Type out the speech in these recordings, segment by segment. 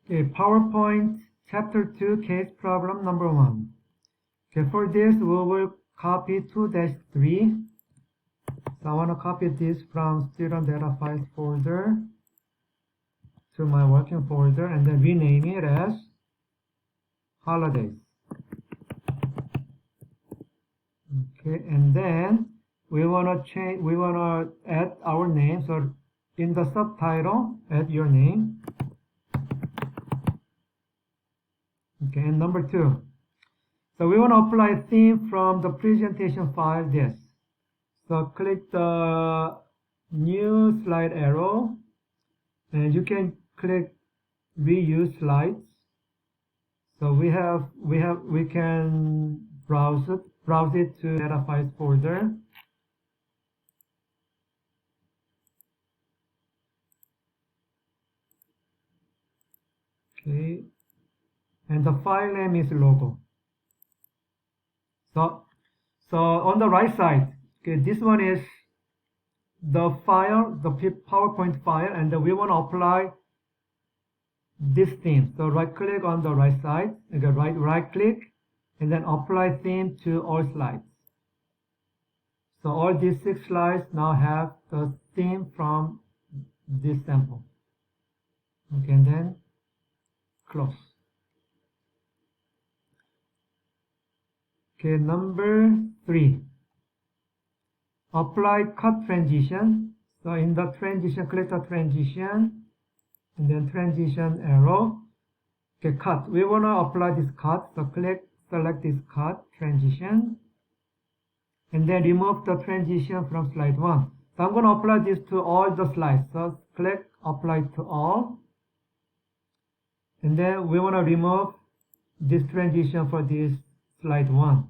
Okay, PowerPoint Chapter 2 case problem number 1. Okay, for this we will copy 2-3. So I want to copy this from student data files folder to my working folder and then rename it as holidays. Okay, and then we want to add our name. So in the subtitle, add your name. Okay, and number 2. So we want to apply theme from the presentation file, this. So click the new slide arrow, and you can click reuse slides. So we can browse it to data files folder. Okay, and the file name is logo. So on the right side, okay, this one is the file, the PowerPoint file, and we want to apply this theme. So right click on the right side, okay, right click, and then apply theme to all slides. So all these 6 slides now have the theme from this sample. Okay, and then close. Okay, number 3. Apply cut transition. So in the transition, click the transition, and then transition arrow. Okay, cut. We want to apply this cut. So select this cut transition, and then remove the transition from slide 1. So I'm going to apply this to all the slides. So click apply to all, and then we want to remove this transition for this slide 1.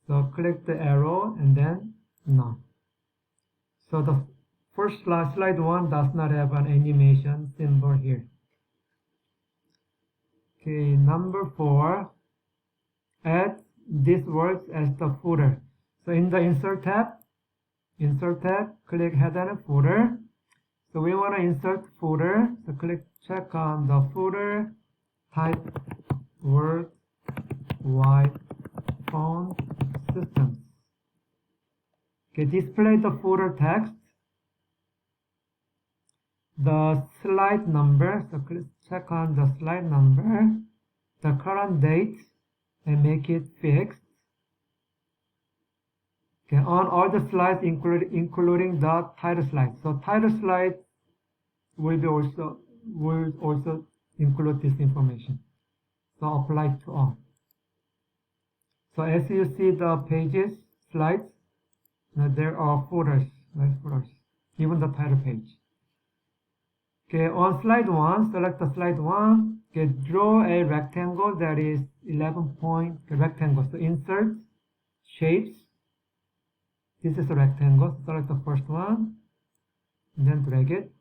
So click the arrow and then none. So the first slide 1 does not have an animation symbol here. Okay, number 4, add these words as the footer. So in the insert tab, click header and footer. So we want to insert footer. So check on the footer, type word wide font systems. Okay, display the footer text, the slide number. So check on the slide number, the current date, and make it fixed. Okay, on all the slides, including the title slide. So title slide will also include this information. So apply to all. So as you see the pages, slides, there are footers, right? Footers, even the title page. Okay, on slide 1, select the slide 1. Okay, draw a rectangle that is 11-point rectangle. So insert shapes. This is a rectangle. Select the first one, and then drag it.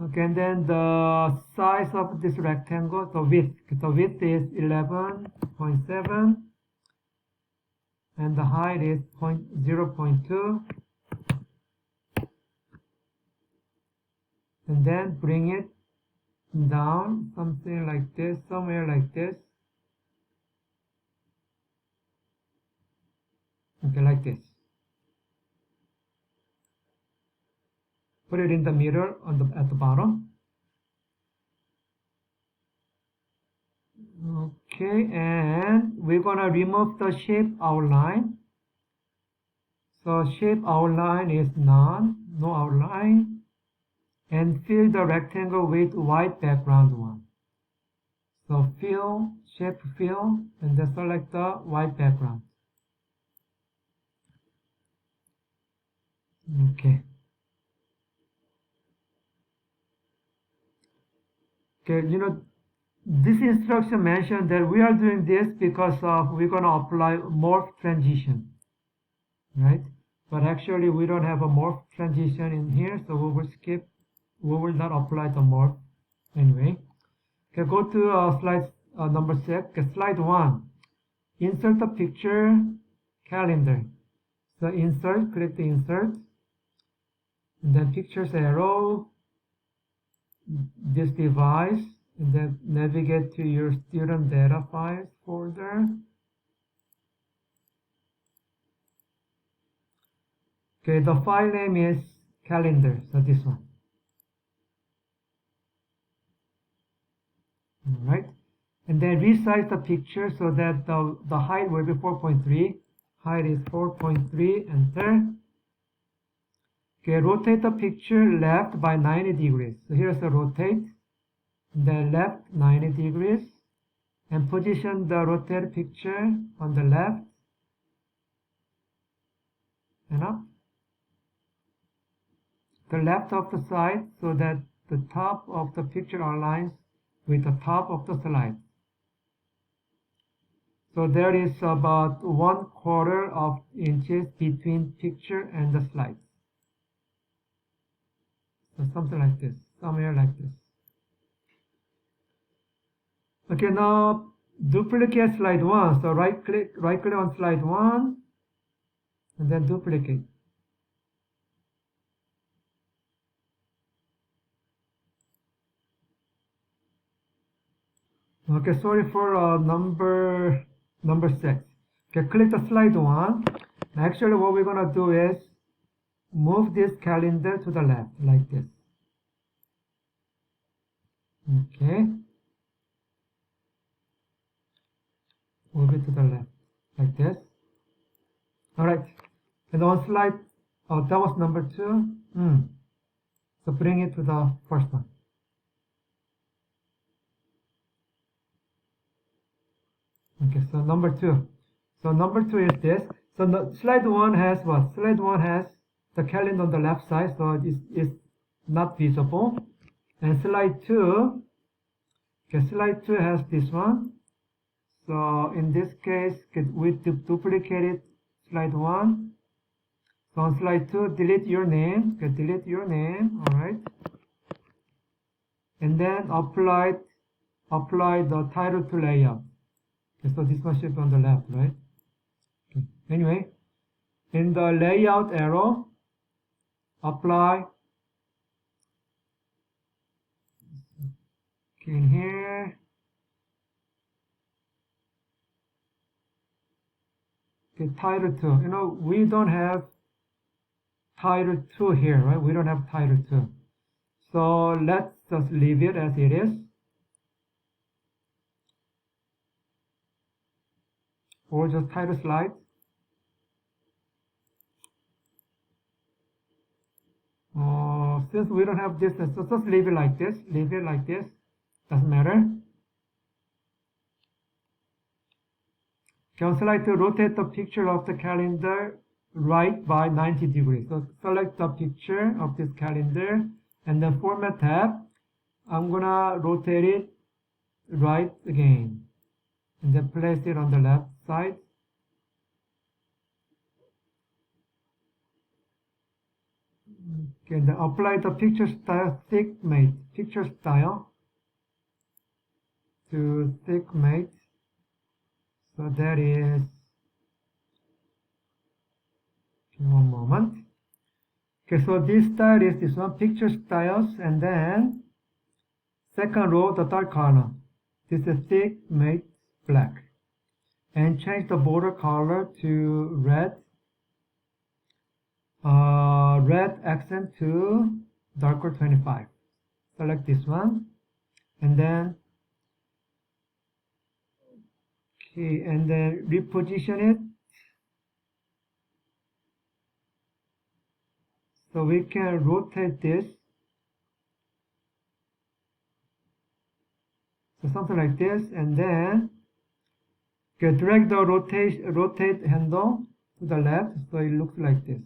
Okay, and then the size of this rectangle, the width is 11.7, and the height is 0.2. And then bring it down something like this, somewhere like this. Okay, like this. Put it in the middle at the bottom. Okay, and we're gonna remove the shape outline. So shape outline is none, no outline, and fill the rectangle with white background one. So shape fill, and then select the white background. Okay. Okay, this instruction mentioned that we are doing this because we're going to apply morph transition, right? But actually we don't have a morph transition in here, so we will not apply the morph anyway. Okay, go to slide number 6. Okay, slide 1. Insert the picture calendar. So click the insert, and then pictures arrow, this device and then navigate to your student data files folder. Okay, the file name is calendar, so this one. Alright, and then resize the picture so that the height will be 4.3. Height is 4.3, enter. Okay, rotate the picture left by 90 degrees. So here's the rotate, then left 90 degrees, and position the rotated picture on the left and up. The left of the side so that the top of the picture aligns with the top of the slide. So there is about 1/4 of inches between picture and the slide. So something like this, somewhere like this. Okay, now duplicate slide 1. So right click on slide 1 and then duplicate. Okay, sorry for number 6. Okay, click the slide 1. Actually, what we're gonna do is move this calendar to the left like this. Okay, move it to the left like this. All right, and on slide, oh, that was number 2. So bring it to the first one. Okay, so number 2. So number 2 is this. So slide 1 has what? Slide 1 has the calendar on the left side, so it's not visible. And slide 2, okay, slide 2 has this one. So in this case, we duplicated slide 1. So on slide 2, delete your name. Okay, delete your name. All right. And then apply the title to layout. Okay, so this one should be on the left, right? Okay. Anyway, in the layout arrow, apply. Okay, in here. Okay, title 2. You know, we don't have title 2 here, right? We don't have title 2. So let's just leave it as it is. Or just title slide. Since we don't have this, so just leave it like this. Leave it like this. Doesn't matter. Okay, slide to rotate the picture of the calendar right by 90 degrees. So select the picture of this calendar and then format tab. I'm gonna rotate it right again and then place it on the left side. Okay, then apply the picture style thick mate. Picture style to thick mate. So that is, one moment. Okay, so this style is this one, picture styles, and then second row, the dark color. This is thick mate black. And change the border color to red. Red accent to darker 25. Select this one. And then, okay, and then reposition it. So we can rotate this. So something like this, and then okay, drag the rotate handle to the left, so it looks like this.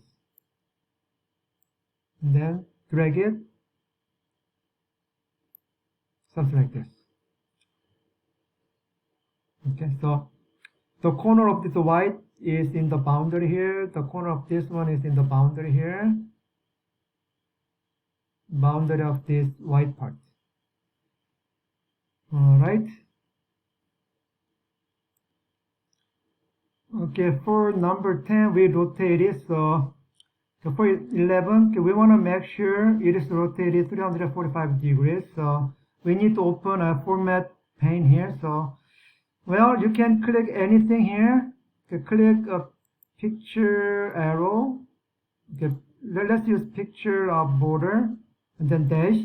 And then drag it, something like this. Okay, so the corner of this white is in the boundary here. The corner of this one is in the boundary here. Boundary of this white part. All right. Okay, for number 10, we rotate it. So So for 11, we want to make sure it is rotated 345 degrees. So we need to open a format pane here. So, well, you can click anything here. You click a picture arrow. Okay, let's use picture border and then dash.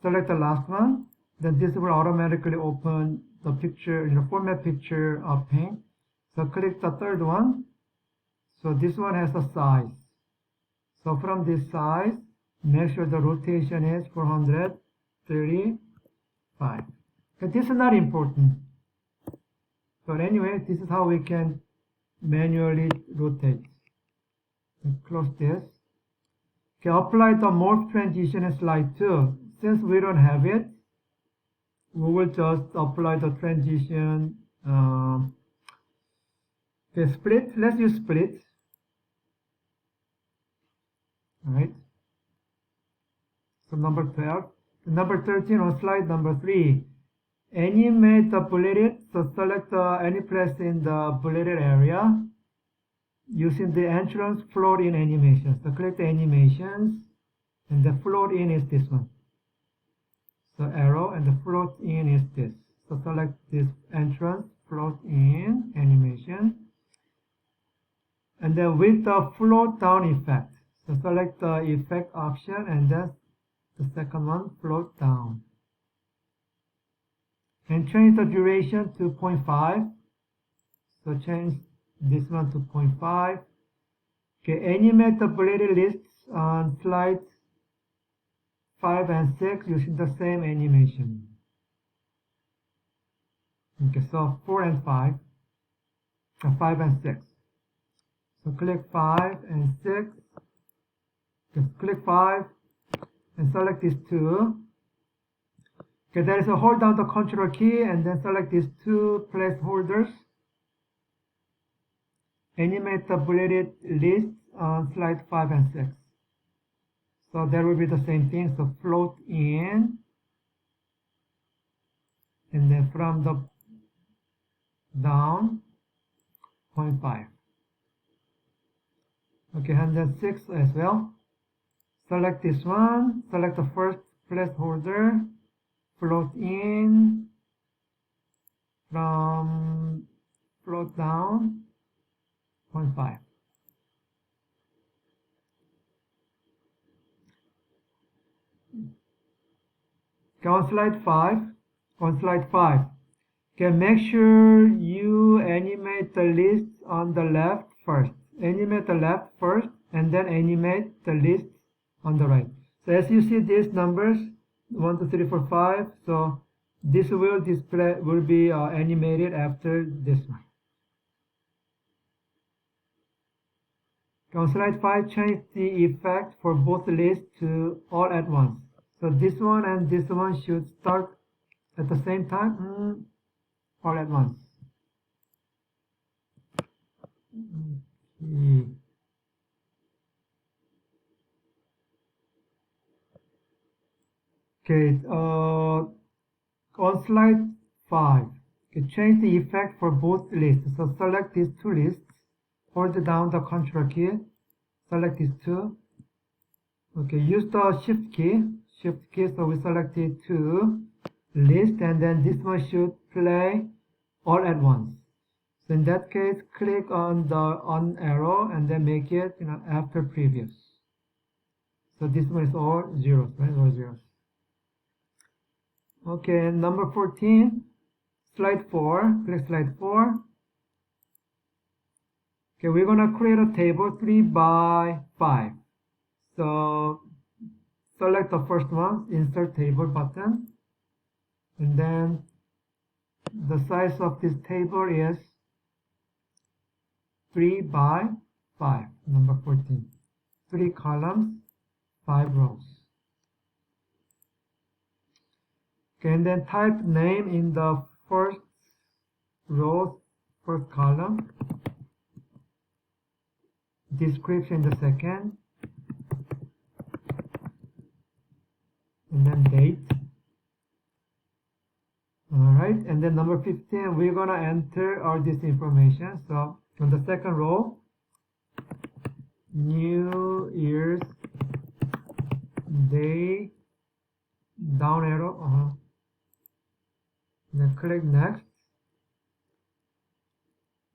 Select the last one. Then this will automatically open the picture, format picture pane. So click the third one. So this one has a size. So from this size, make sure the rotation is 435. But this is not important. But anyway, this is how we can manually rotate. Close this. Okay, apply the morph transition in slide 2. Since we don't have it, we will just apply the transition. Okay, split. Let's use split. Alright. So number 12. Number 13 on slide number 3. Animate the bulleted. So select any place in the bulleted area using the entrance float in animation. So click the animations, and the float in is this one. So arrow, and the float in is this. So select this entrance float in animation, and then with the float down effect. So select the effect option, and then the second one, float down. And change the duration to 0.5. So change this one to 0.5. Okay, animate the bulleted lists on slides 5 and 6 using the same animation. Okay, so 4 and 5. 5 and 6. So click 5 and 6. Just click 5 and select these two. Okay, there is a hold down the control key and then select these two placeholders. Animate the bulleted list on slide 5 and 6. So there will be the same thing. So float in, and then from the down, 0.5. Okay, and then 6 as well. Select this one. Select the first placeholder. Float in, from float down, 0.5. Okay, on slide 5, okay, make sure you animate the list on the left first. Animate the left first, and then animate the list on the right. So as you see these numbers, 1, 2, 3, 4, 5. So this will be animated after this one. On slide 5, change the effect for both lists to all at once. So this one and this one should start at the same time, all at once. Okay, on slide 5, okay, change the effect for both lists. So select these two lists, hold down the control key, select these two. Okay, use the shift key, so we selected two lists, and then this one should play all at once. So in that case, click on the on arrow and then make it after previous. So this one is all zeros, right? All zeros. Okay, number 14, slide 4. Click slide 4. Okay, we're gonna create a table 3 by 5. So select the first one, insert table button, and then the size of this table is 3 by 5, number 14. 3 columns, 5 rows. Okay, and then type name in the first row, first column, description in the second, and then date. Alright, and then number 15, we're gonna enter all this information. So on the second row, New Year's Day, down arrow, then click next,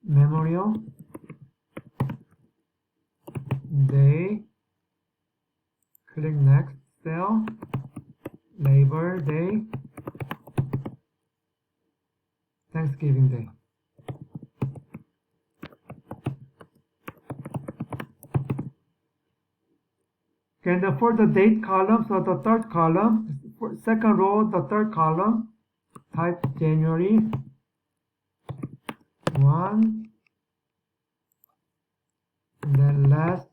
Memorial Day, click next cell, Labor Day, Thanksgiving Day. Okay, and for the date column, so the third column, second row, the third column, type January 1, and then last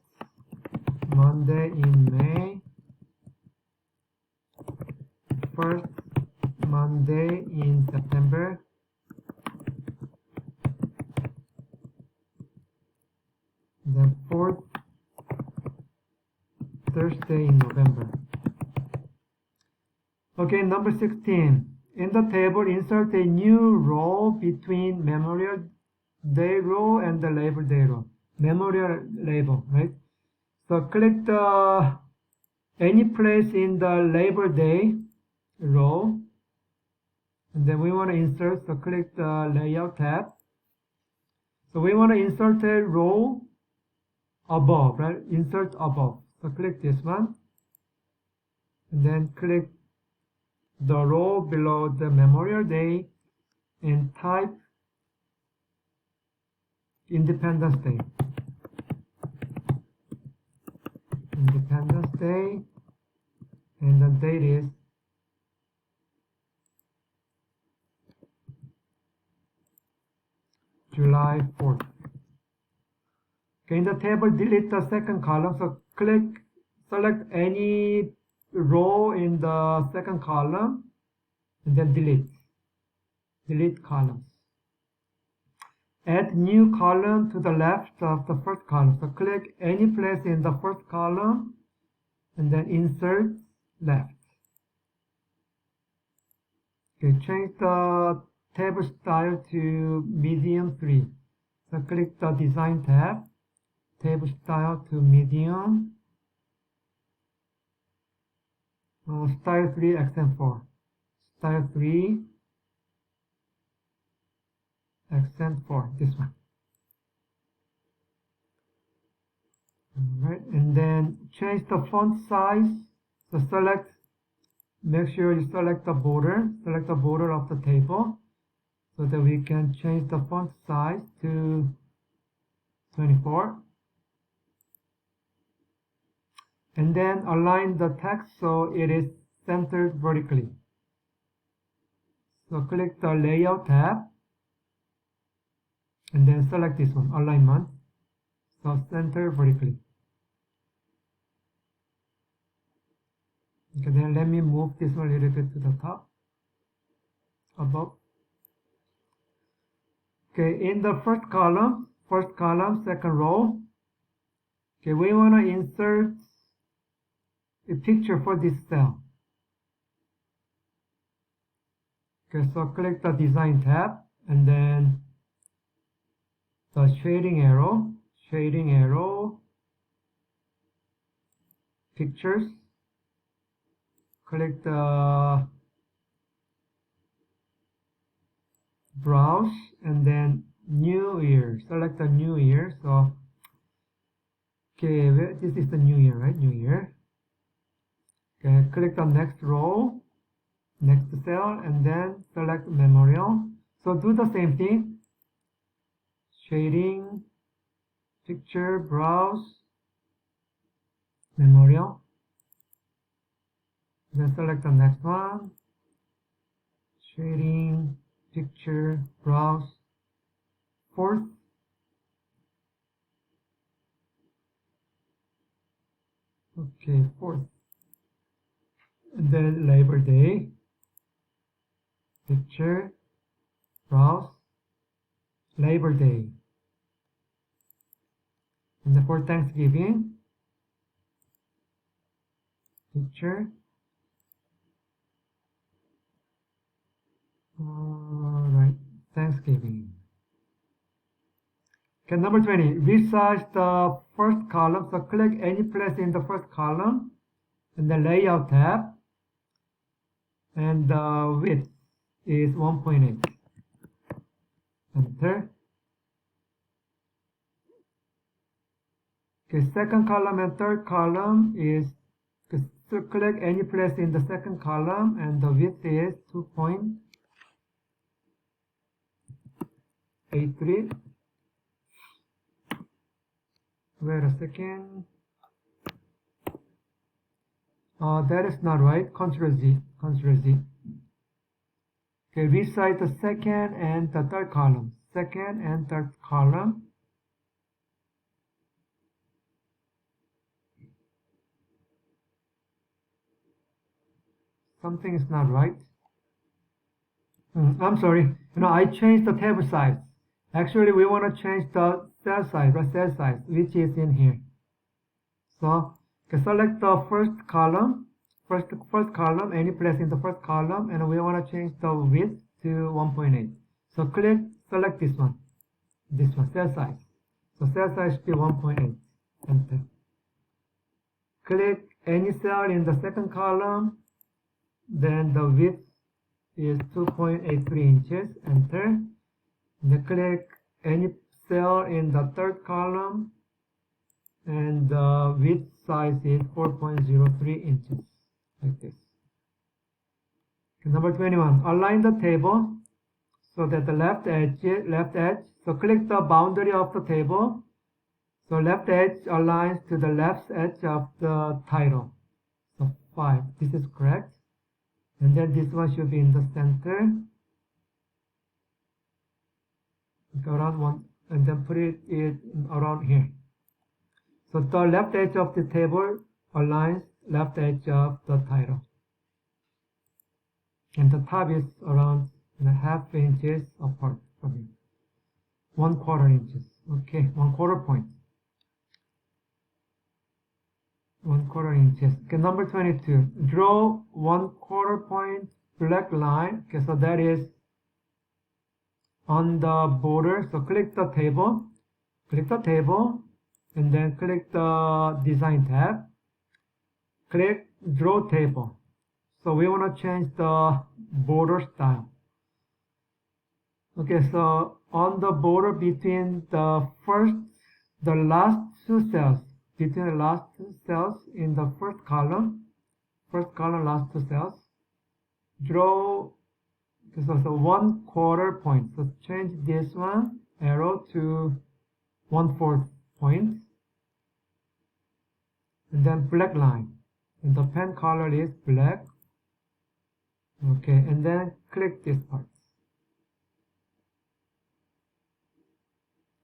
Monday in May, first Monday in September, then fourth Thursday in November. Okay, number 16. In the table, insert a new row between Memorial Day row and the Labor Day row. Memorial label, right? So click the any place in the Labor Day row, and then we want to insert, so click the Layout tab. So we want to insert a row above, right? Insert above. So click this one, and then click the row below the Memorial Day and type Independence Day. Independence Day, and the date is July 4th. Okay, in the table, delete the second column. So select any row in the second column, and then delete columns. Add new column to the left of the first column. So click any place in the first column, and then insert left. Okay, change the table style to medium 3. So click the design tab, table style to medium, style 3 accent 4, style 3 accent 4, this one. Alright, and then change the font size. So make sure you select the border of the table, so that we can change the font size to 24. And then align the text so it is centered vertically. So click the Layout tab, and then select this one, Alignment. So center vertically. Okay, then let me move this one a little bit to the top, above. Okay, in the first column, second row, okay, we want to insert a picture for this cell. Okay, so click the Design tab, and then the shading arrow, Pictures. Click the Browse, and then New Year. Select the New Year. So, okay, this is the New Year, right? New Year. Okay, click the next row, next cell, and then select Memorial. So do the same thing. Shading, Picture, Browse, Memorial. Then select the next one. Shading, Picture, Browse, fourth. Okay, fourth. And then Labor Day, Picture, Browse, Labor Day. And then for Thanksgiving, Picture. Alright, Thanksgiving. Okay, number 20, resize the first column. So click any place in the first column and the layout tab, and the width is 1.8. Enter. Okay, second column and third column is, so click any place in the second column and the width is 2.83. Wait a second. That is not right. Ctrl Z. Ctrl Z. Okay, resize the second and the third column. Second and third column. Something is not right. I'm sorry. I changed the table size. Actually, we want to change the cell size, which is in here. So, okay, select the first column, first column, any place in the first column, and we want to change the width to 1.8. So select this one, cell size. So cell size should be 1.8. Enter. Click any cell in the second column, then the width is 2.83 inches. Enter. Then click any cell in the third column, and the width size is 4.03 inches, like this. Okay, number 21, align the table so that the left edge, so click the boundary of the table. So left edge aligns to the left edge of the title. So 5, this is correct. And then this one should be in the center. Go around one, and then put it around here. So the left edge of the table aligns left edge of the title. And the top is around half inches apart from it. 1/4 inches. Okay, 1/4 point. 1/4 inches. Okay, number 22. Draw 1/4 point black line. Okay, so that is on the border. So click the table. And then click the design tab. Click draw table. So we want to change the border style. Okay, so on the border between the last two cells, in the first column, last two cells, draw, so 1/4 point. So change this one arrow to 1/4 point. And then black line, and the pen color is black. Okay, and then click this part.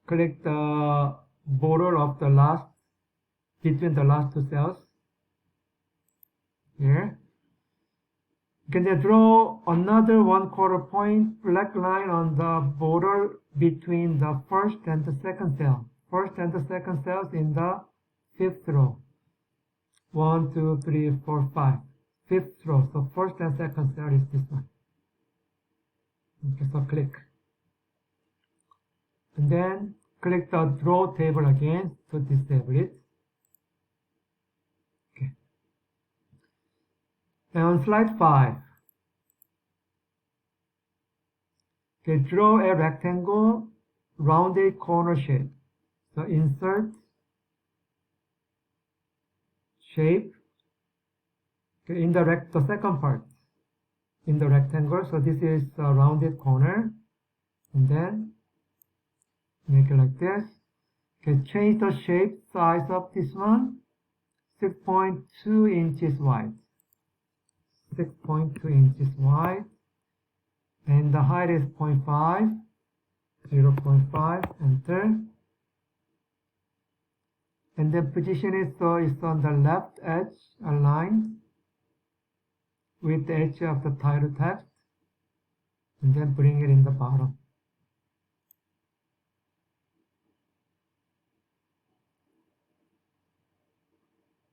Click the border of the between the last two cells here. You can then draw another 1/4 point black line on the border between the first and the second cell. First and the second cells in the fifth row. 1, 2, 3, 4, 5. Fifth row. So first and second cell is this one. Okay, so click. And then click the draw table again to disable it. Okay. And on slide 5, okay, draw a rectangle rounded corner shape. So insert shape, okay, in the second part in the rectangle. So this is a rounded corner, and then make it like this. Okay, change the shape size of this one, 6.2 inches wide. 6.2 inches wide, and the height is 0.5. 0.5. Enter. And then position it so it's on the left edge aligned with the edge of the title text, and then bring it in the bottom.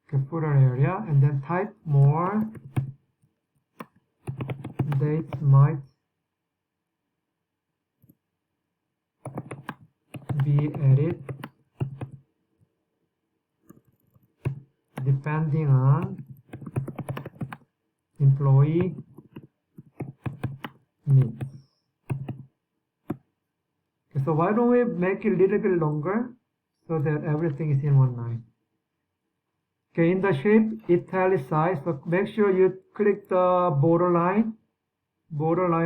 Okay, footer area, and then type more. Dates might be be added depending on employee needs. Okay, so why don't we make it a little bit longer so that everything is in one line. Okay, in the shape italicize, so make sure you click the borderline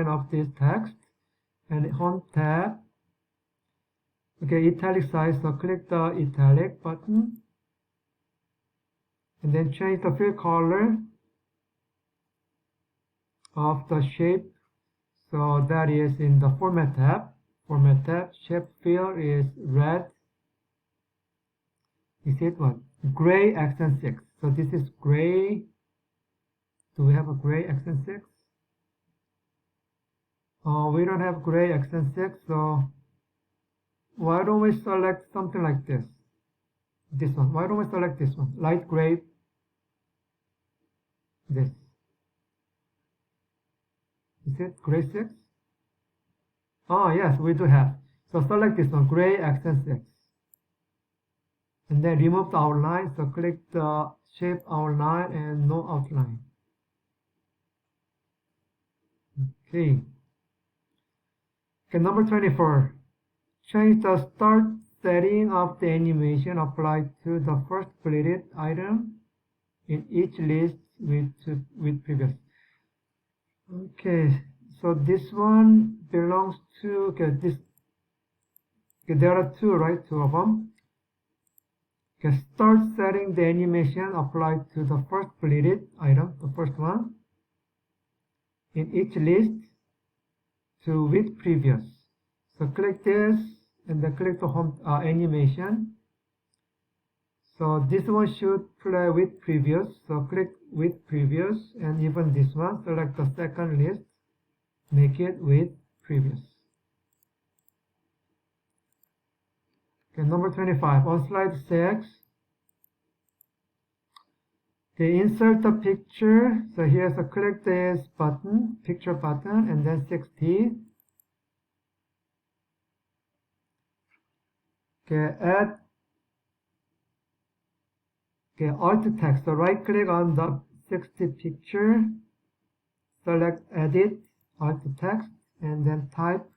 of this text and home tab. Okay, italicize, so click the italic button and then change the fill color of the shape. So that is in the format tab. Shape fill is red. Is it what? Gray accent 6. So this is gray. Do we have a gray accent 6? We don't have gray accent 6, so why don't we select something like this? This one. Why don't we select this one? Light gray. This. Is it gray 6? Oh, yes, we do have. So select this one, gray accent 6. And then remove the outline. So click the shape outline and no outline. Okay. Okay, number 24. Change the start setting of the animation applied to the first completed item in each list with previous. Okay, so this one belongs to, okay, this, okay, there are two, right? Two of them. Okay, start setting the animation applied to the first completed item, the first one, in each list to with previous. So click this and then click the home animation. So this one should play with previous. So click with previous, and even this one, select the second list, make it with previous. Okay, number 25 on slide 6. Okay, insert the picture. So here's a click this button, picture button, and then 60. Okay, add. Okay, alt text. So right click on the 60 picture, select edit, alt text, and then type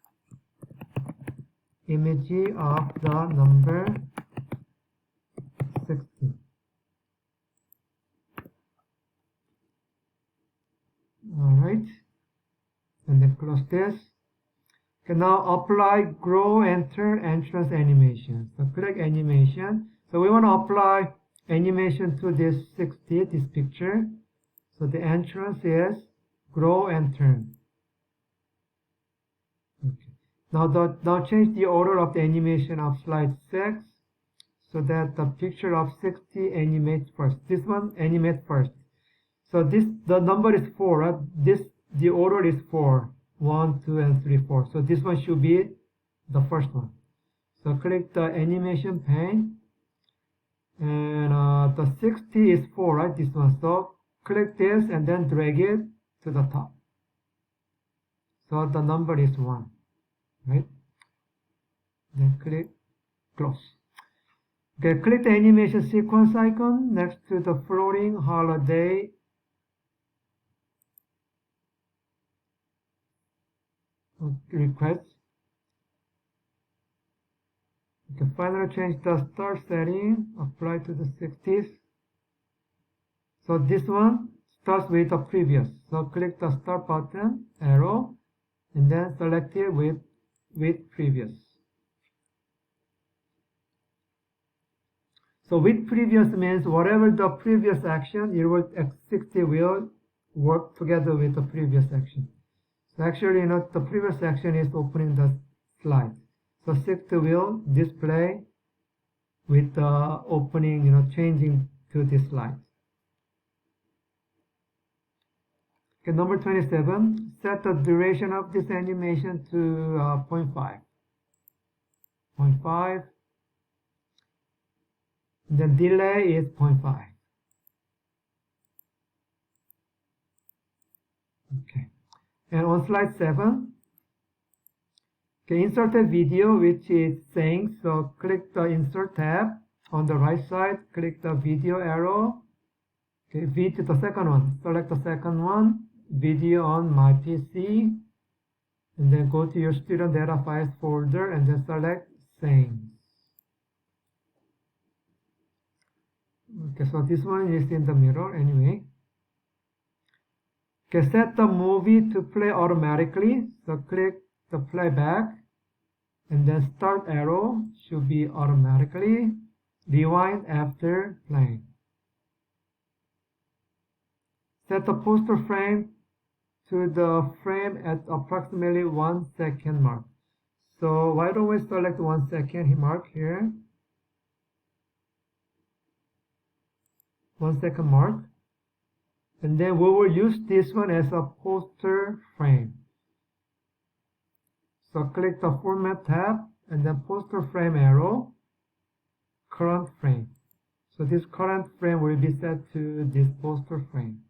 image of the number 60. Alright, and then close this. Okay, now apply grow and turn entrance animation. So click animation. So we want to apply animation to this 60, this picture. So the entrance is grow and turn. Okay. Now change the order of the animation of slide 6 so that the picture of 60 animates first. This one animates first. So the number is 4, right? The order is 4. 1, 2, and 3, 4. So this one should be the first one. So click the animation pane. And the 60 is 4, right? This one. So click this and then drag it to the top. So the number is 1, right? Then click close. Okay, click the animation sequence icon next to the floating holiday request. Okay, finally change the start setting, apply to the 60s. So this one starts with the previous. So click the start button, arrow, and then select it with previous. So with previous means whatever the previous action, 60 will work together with the previous action. So actually, the previous action is opening the slide. So 60 will display with the opening, changing to this slide. Okay, number 27, set the duration of this animation to 0.5. 0.5. The delay is 0.5. Okay. And on slide 7, Okay, insert a video which is saying, so click the insert tab on the right side, click the video arrow. Okay, the second one, select the second one, video on my PC, and then go to your student data files folder and then select sayings. Okay, so this one is in the middle anyway. Okay, set the movie to play automatically. So click the playback and then start arrow should be automatically. Rewind after playing. Set the poster frame to the frame at approximately 1 second mark. So why don't we select 1 second mark here? 1 second mark. And then we will use this one as a poster frame. So click the format tab and then poster frame arrow, current frame. So this current frame will be set to this poster frame.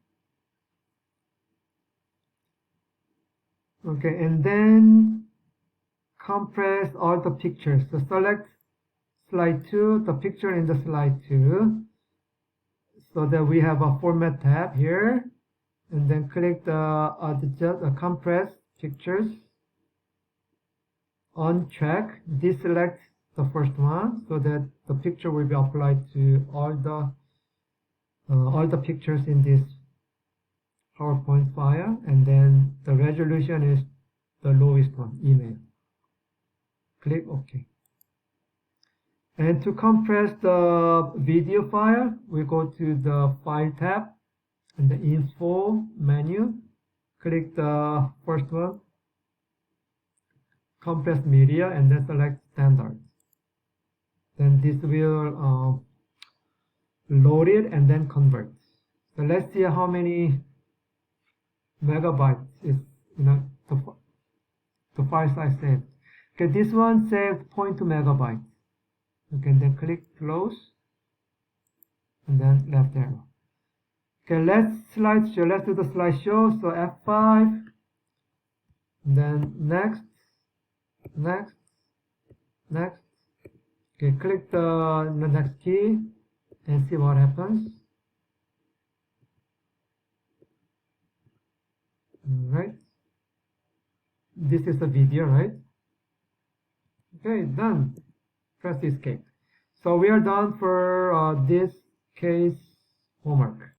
Okay, and then compress all the pictures. So select slide 2, the picture in the slide 2, so that we have a format tab here, and then click the compress pictures. Uncheck, deselect the first one so that the picture will be applied to all the pictures in this PowerPoint file, and then the resolution is the lowest one, email. Click OK. And to compress the video file, we go to the File tab and the Info menu. Click the first one, Compress Media, and then select Standard. Then this will load it and then convert. So let's see how many megabytes is the file size saved. Okay, this one saved 0.2 megabytes. Okay, then click close and then left arrow. Okay, let's do the slideshow. So F5, then next. Okay, click the next key and see what happens. Right, this is the video, right? Okay, done. Press escape. So we are done for this case homework.